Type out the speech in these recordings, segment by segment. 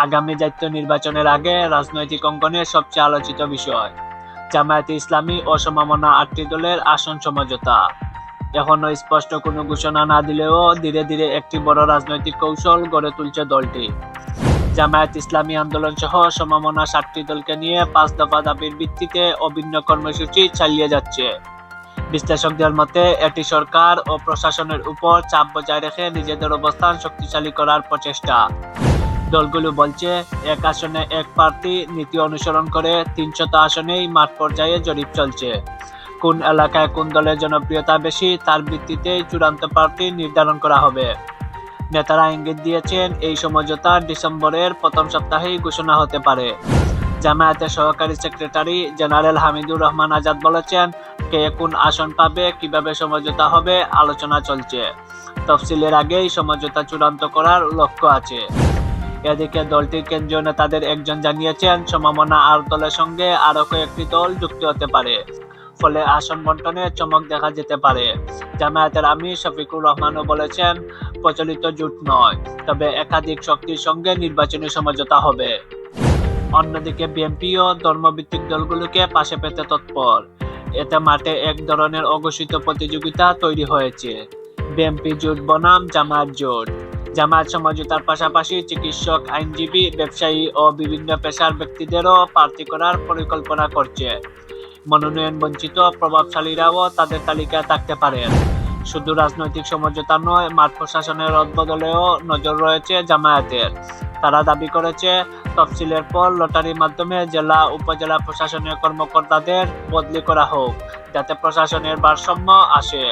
আগামী জাতীয় নির্বাচনের আগে রাজনৈতিক অঙ্গনের সবচেয়ে আলোচিত বিষয় জামায়াতে ইসলামী ও সমমনা 8টি দলের আসন সমঝোতা। এখনো স্পষ্ট কোনো ঘোষণা না দিলেও ধীরে ধীরে একটি বড় রাজনৈতিক কৌশল গড়ে তুলছে দলটি। জামায়াত ইসলামী আন্দোলন সহ সমমনা 7টি দলকে নিয়ে 5 দফা দাবির ভিত্তিতে অভিন্ন কর্মসূচি চালিয়ে যাচ্ছে। বিশ্লেষকদের মতে এটি সরকার ও প্রশাসনের উপর চাপ বজায় রেখে নিজেদের অবস্থান শক্তিশালী করার প্রচেষ্টা। দলগুলো বলছে, এক আসনে এক প্রার্থী নীতি অনুসরণ করে 300 আসনেই মাঠ পর্যায়ে জরিপ চলছে। কোন এলাকায় কোন দলের জনপ্রিয়তা বেশি তার ভিত্তিতেই চূড়ান্ত প্রার্থী নির্ধারণ করা হবে। নেতারা ইঙ্গিত দিয়েছেন এই সমঝোতা ডিসেম্বরের প্রথম সপ্তাহেই ঘোষণা হতে পারে। জামায়াতের সহকারী সেক্রেটারি জেনারেল হামিদুর রহমান আজাদ বলেছেন, কে কোন আসন পাবে, কিভাবে সমঝোতা হবে আলোচনা চলছে। তফসিলের আগেই সমঝোতা চূড়ান্ত করার লক্ষ্য আছে। এদিকে দলটির কেন্দ্রীয় নেতাদের একজন জানিয়েছেন, সমমনা 8 দলের সঙ্গে আরও কয়েকটি দল যুক্ত হতে পারে, ফলে আসন বণ্টনে চমক দেখা যেতে পারে। জামায়াতের আমির শফিকুর রহমানও বলেছেন, প্রচলিত জোট নয়, তবে একাধিক শক্তির সঙ্গে নির্বাচনী সমঝোতা হবে। অন্যদিকে বিএনপিও ধর্মভিত্তিক দলগুলোকে পাশে পেতে তৎপর। এতে মাঠে এক ধরনের অঘোষিত প্রতিযোগিতা তৈরি হয়েছে। বিএনপি জোট বনাম জামায়াত জোট। জামায়াত সমঝোতার পাশাপাশি চিকিৎসক, আইনজীবী, ব্যবসায়ী ও বিভিন্ন পেশার ব্যক্তিদেরও প্রার্থী করার পরিকল্পনা করছে। মনোনয়ন বঞ্চিত প্রভাবশালীরাও তাদের তালিকায় থাকতে পারেন। শুধু রাজনৈতিক সমঝোতা নয়, মাঠ প্রশাসনের রদবদলেও নজর রয়েছে জামায়াতের। তারা দাবি করেছে, তফসিলের পর লটারির মাধ্যমে জেলা উপজেলা প্রশাসনীয় কর্মকর্তাদের বদলি করা হোক, যাতে প্রশাসনের ভারসাম্য আসে।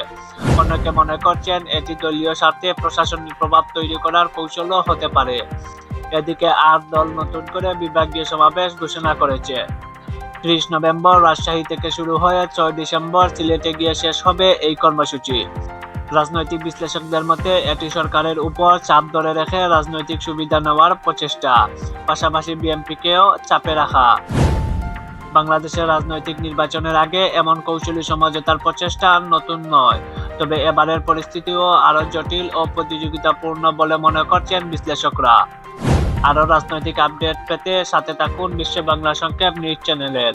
অনেকে মনে করছেন এটি দলীয় স্বার্থে প্রশাসনিক প্রভাব তৈরি করার কৌশলও হতে পারে। এদিকে 8 দল নতুন করে বিভাগীয় সমাবেশ ঘোষণা করেছে। 30 নভেম্বর রাজশাহী থেকে শুরু হয়ে 6 ডিসেম্বর সিলেটে গিয়ে শেষ হবে এই কর্মসূচি। রাজনৈতিক বিশ্লেষকদের মতে এটি সরকারের উপর চাপ ধরে রেখে রাজনৈতিক সুবিধা নেওয়ার প্রচেষ্টা, পাশাপাশি বিএনপিকেও চাপে রাখা। বাংলাদেশের রাজনৈতিক নির্বাচনের আগে এমন কৌশলী সমঝোতার প্রচেষ্টা নতুন নয়, তবে এবারের পরিস্থিতিও আরও জটিল ও প্রতিযোগিতাপূর্ণ বলে মনে করছেন বিশ্লেষকরা। আরও রাজনৈতিক আপডেট পেতে সাথে থাকুন বিশ্ব বাংলা সংক্ষেপ নিউজ চ্যানেলের।